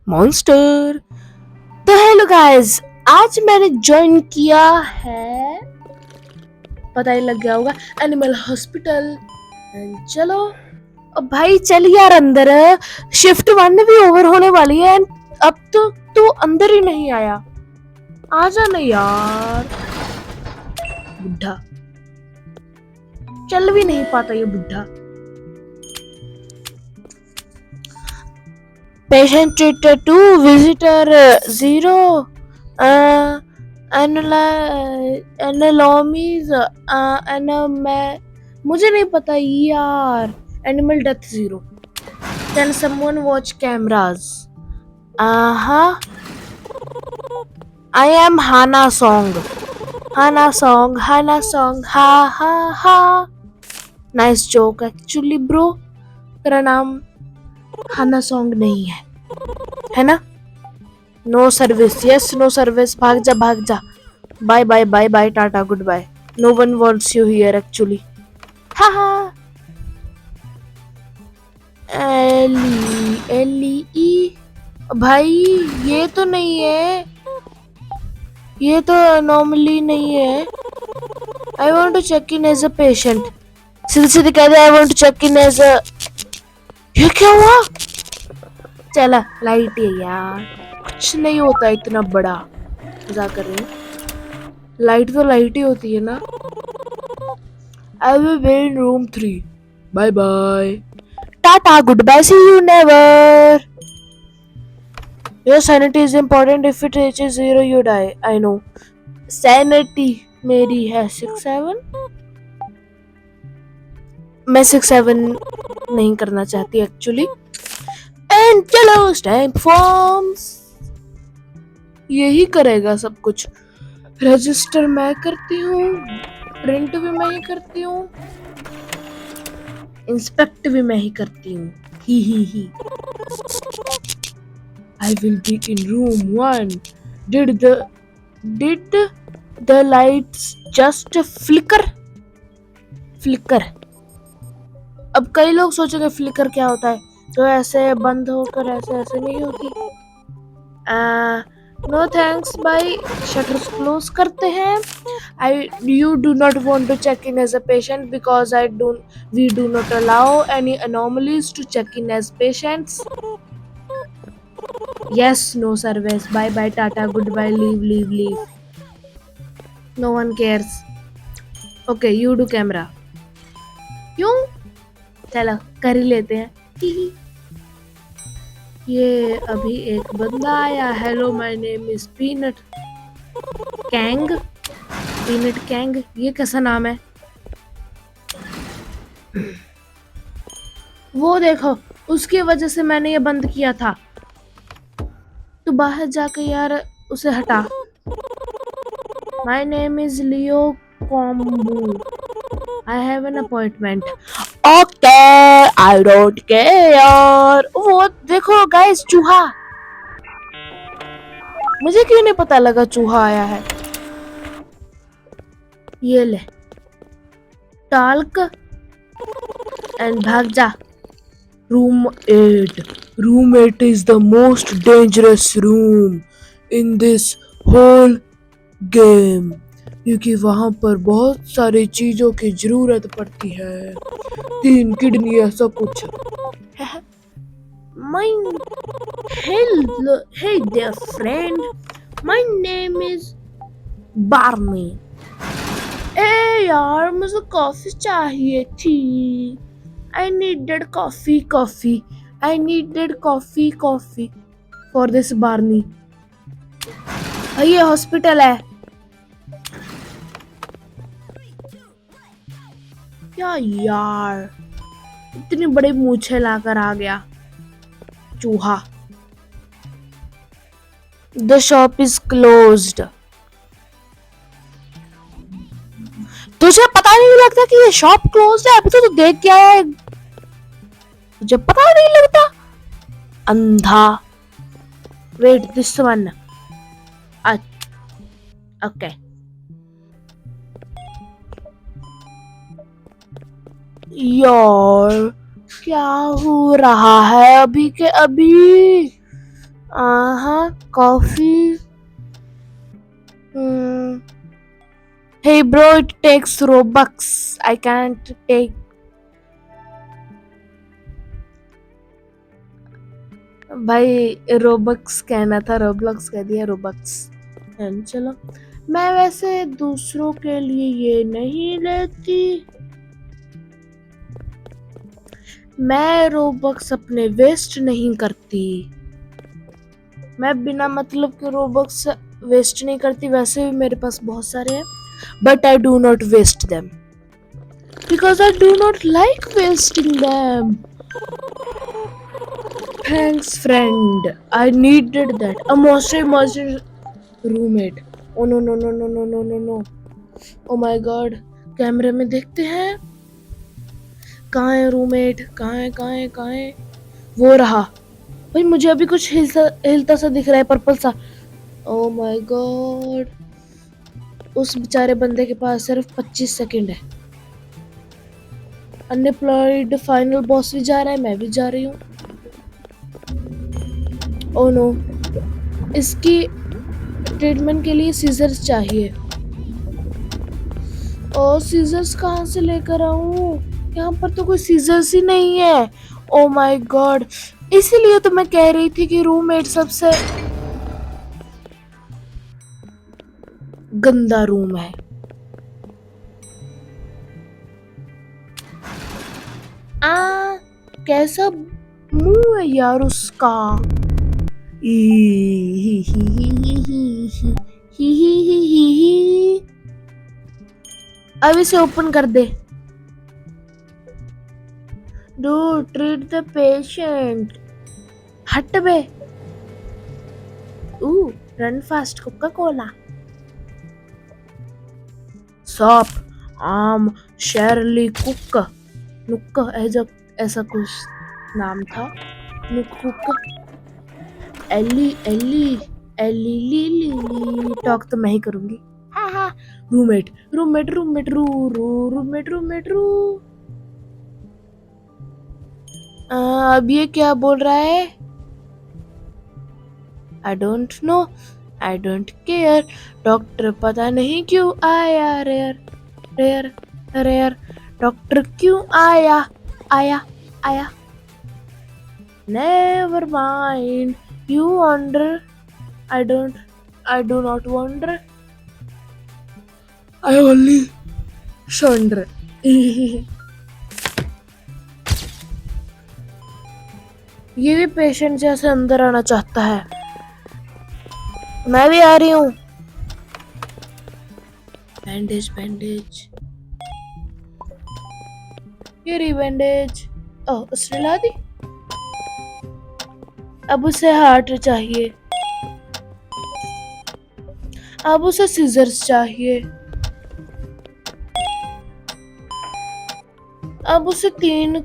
Monster. तो hello guys, आज मैंने ज्वाइन किया है, पता ही लग गया होगा, एनिमल हॉस्पिटल। चलो अब भाई चल यार अंदर। शिफ्ट 1 भी ओवर होने वाली है। अब तो तू अंदर ही नहीं आया, आ जाना यार। बुढ़ा चल भी नहीं पाता ये बुढ़ा। पेशेंट treated 2, visitor 0, एनालॉमीज मुझे नहीं पता यार। Animal death 0। Can someone watch cameras? I am Hana Song. Hana Song हा हा हा। Nice joke actually bro. तेरा नाम हाना सॉन्ग नहीं है ना? No service, yes no service. भाग जा। बाय बाय बाय बाय, टाटा goodbye. No one wants you here actually. हाहा। एली एली ई। भाई ये तो नहीं है, ये तो नॉर्मली नहीं है। I want to check in as a patient. सीधे सीधे कह दे I want to check in as a. ये क्या हुआ? चला लाइट है यार, कुछ नहीं होता इतना बड़ा। मजाक कर रही हूँ, लाइट तो लाइट ही होती है ना। I will be in room 3. Bye bye. Tata, goodbye, see you never. Your sanity is important. If it reaches 0, you die. I know. Sanity मेरी है 6-7। मैं 6-7 नहीं करना चाहती एक्चुअली। एंड चलो स्टैम्प फॉर्म्स, यही करेगा सब कुछ। रजिस्टर मैं करती हूँ, प्रिंट भी मैं ही करती हूँ, इंस्पेक्ट भी मैं ही करती हूँ। ही I will be in room 1. Did the lights just flicker? Flicker. अब कई लोग सोचेंगे फ्लिकर क्या होता है, तो ऐसे बंद होकर ऐसे नहीं होती। नो थैंक्स भाई, शटर्स क्लोज करते हैं। You do not want to check in as a patient because we do not allow any anomalies to check in as patients. Yes, no service. Bye bye, tata, goodbye, leave. No one cares. Okay, you do camera. क्यों? चलो कर ही लेते हैं। ये अभी एक बंदा आया। Hello my name is peanut Kang. Peanut Kang, ये कैसा नाम है? वो देखो, उसकी वजह से मैंने ये बंद किया था। तू बाहर जाकर यार उसे हटा। माय नेम इज लियो कॉम्बू। I have an appointment. Okay, I don't care. वो देखो गाइस, चूहा। मुझे क्यों नहीं पता लगा चूहा आया है। ये ले टाल्क एंड भाग जा। Room 8। Room 8 is the most dangerous room in this whole game, क्योंकि वहां पर बहुत सारी चीजों की जरूरत पड़ती है। 3 किडनी ऐसा कुछ। Hey there friend, my name is Barney. ए यार मुझे कॉफी चाहिए थी। I needed coffee. I needed coffee for this Barney. ये हॉस्पिटल है क्या यार? इतनी बड़ी मूछें लाकर आ गया चूहा। The shop is closed. तुझे पता नहीं लगता कि ये शॉप क्लोज्ड है? अभी तो तू देख क्या है, मुझे पता नहीं लगता। अंधा। Wait, this one. ओके। यार क्या हो रहा है अभी के अभी? Coffee. Hmm. Hey bro, it takes Robux. I can't take. भाई रोबक्स कहना था, रोब्लॉक्स कह दिया, रोबक्स। चलो, मैं वैसे दूसरों के लिए ये नहीं लेती। मैं रोबक्स अपने वेस्ट नहीं करती। मैं बिना मतलब के रोबक्स वेस्ट नहीं करती। वैसे भी मेरे पास बहुत सारे हैं, but I do not waste them because I do not like wasting them. Thanks friend, I needed that. A most emergent roommate. Oh no no no no no no no no, oh my God. कैमरे में देखते हैं कहाँ है roommate, कहाँ है कहाँ है कहाँ है। वो रहा भाई, मुझे अभी कुछ हिलता सा दिख रहा है, पर्पल सा। ओ माय गॉड, उस बेचारे बंदे के पास सिर्फ 25 सेकंड है। अनएम्प्लॉयड फाइनल बॉस भी जा रहा है, मैं भी जा रही हूँ। ओ नो, इसकी ट्रीटमेंट के लिए सीजर्स चाहिए। और सीजर्स कहाँ से लेकर आऊं? यहाँ पर तो कोई सीजर्स ही नहीं है। ओ माय गॉड, इसीलिए तो मैं कह रही थी कि रूममेट सबसे गंदा रूम है। आ कैसा मुंह है यार उसका। ई ही ही ही ही ही ही ही ही ही। अब इसे ओपन कर दे। Do treat the patient. हट बे। Run fast Coca Cola. सॉप आम शेरली कुक नुक्का, ऐसा कुछ नाम था। नुक कुक। एली एली एली ली टॉक तो मैं ही करूंगी। हाँ हाँ। रूममेट रूममेट रूममेट रू रू रूममेट रूममेट रू। अब ये क्या बोल रहा है? I don't know, I don't care. Doctor पता नहीं क्यों आया, रेयर रेयर रेयर। डॉक्टर क्यों आया आया आया। Never mind, you wonder. I don't, I do not wonder, I only shudder. ये भी पेशेंट जैसे अंदर आना चाहता है। मैं भी आ रही हूँ। बैंडेज बैंडेज, ये रही बैंडेज। ओह, उसने ला दी। अब उसे हार्ट चाहिए, अब उसे सीजर्स चाहिए, अब उसे 3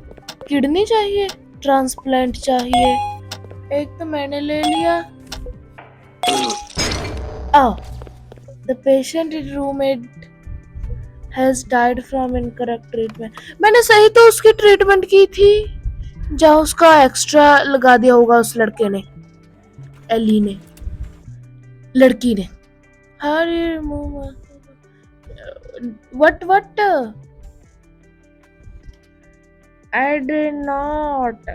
किडनी चाहिए, ट्रांसप्लांट चाहिए। एक तो मैंने ले लिया। The patient in roommate has died from incorrect treatment. मैंने सही तो उसकी ट्रीटमेंट की थी, जहाँ उसका एक्स्ट्रा लगा दिया होगा उस लड़के ने, एली ने, लड़की ने। अरे what what, I did not.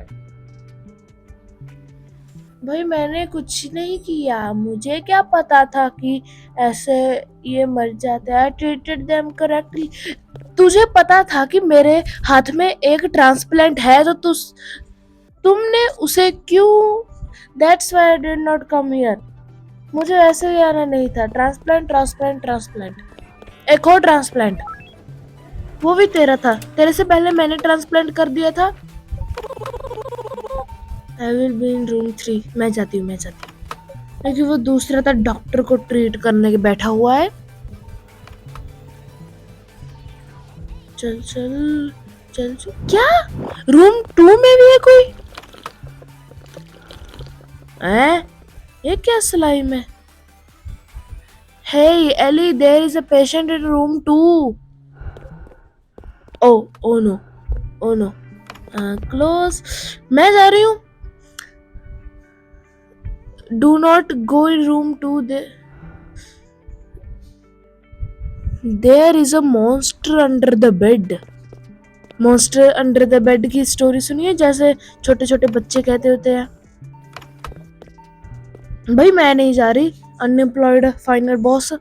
भाई मैंने कुछ नहीं किया, मुझे क्या पता था कि ऐसे ये मर जाते हैं। Treated them correctly. तुझे पता था कि मेरे हाथ में एक ट्रांसप्लांट है, तो तुमने उसे क्यों? That's why I did not come here. मुझे वैसे ही आना नहीं था। ट्रांसप्लांट ट्रांसप्लांट ट्रांसप्लांट, एक और ट्रांसप्लांट, वो भी तेरा था। तेरे से पहले मैंने ट्रांसप्लांट कर दिया था। I will be in room 3। मैं जाती हूँ, मैं जाती हूँ, क्योंकि वो दूसरा था, डॉक्टर को ट्रीट करने के बैठा हुआ है। चल चल चल चल। क्या रूम 2 में भी है कोई? ये क्या स्लाइम है? Hey Ellie, there is a patient in room 2. Oh no, oh no. Close. मैं जा रही हूँ। Do not go in room 2. There is a monster under the bed. Monster under the bed की स्टोरी सुनी है, जैसे छोटे छोटे बच्चे कहते होते हैं। भाई मैं नहीं जा रही, unemployed final boss,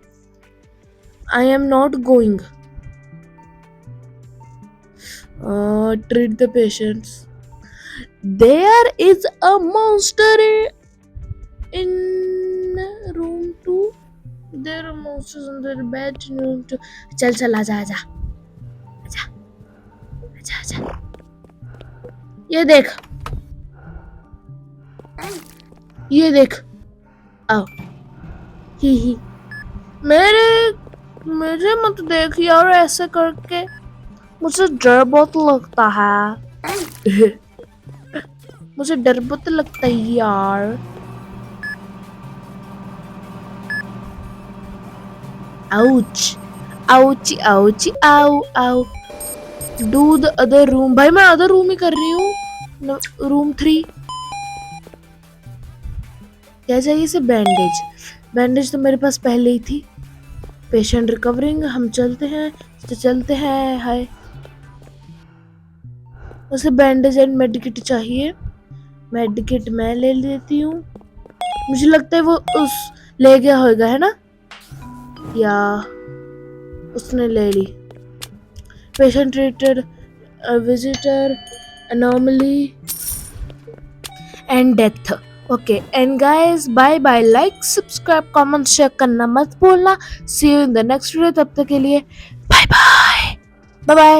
I am not going. Treat the patients. There is a monster in room 2। There are monsters under the bed in room 2। चल चल आजा आजा आजा आजा आजा। ये देख, ये देख, आओ। ही मेरे मुझे मत देख यार ऐसे करके, मुझे डर बहुत लगता है। मुझे डर बहुत लगता है यार। आउच आउची आउची आउ आउ। Do the other room. भाई मैं अदर रूम ही कर रही हूँ, रूम 3। क्या चाहिए इसे? बैंडेज। बैंडेज तो मेरे पास पहले ही थी। Patient recovering. हम चलते हैं तो चलते हैं। हाय, उसे बैंडेज एंड मेडिकेट चाहिए। मेडिकेट मैं ले लेती हूँ। मुझे लगता है वो उस ले गया होगा, है ना, या उसने ले ली। Patient treated, visitor, anomaly and death. Okay and guys bye bye. Like subscribe comment share करना मत भूलना। See you in the next video. तब तक के लिए बाय बाय बाय बाय।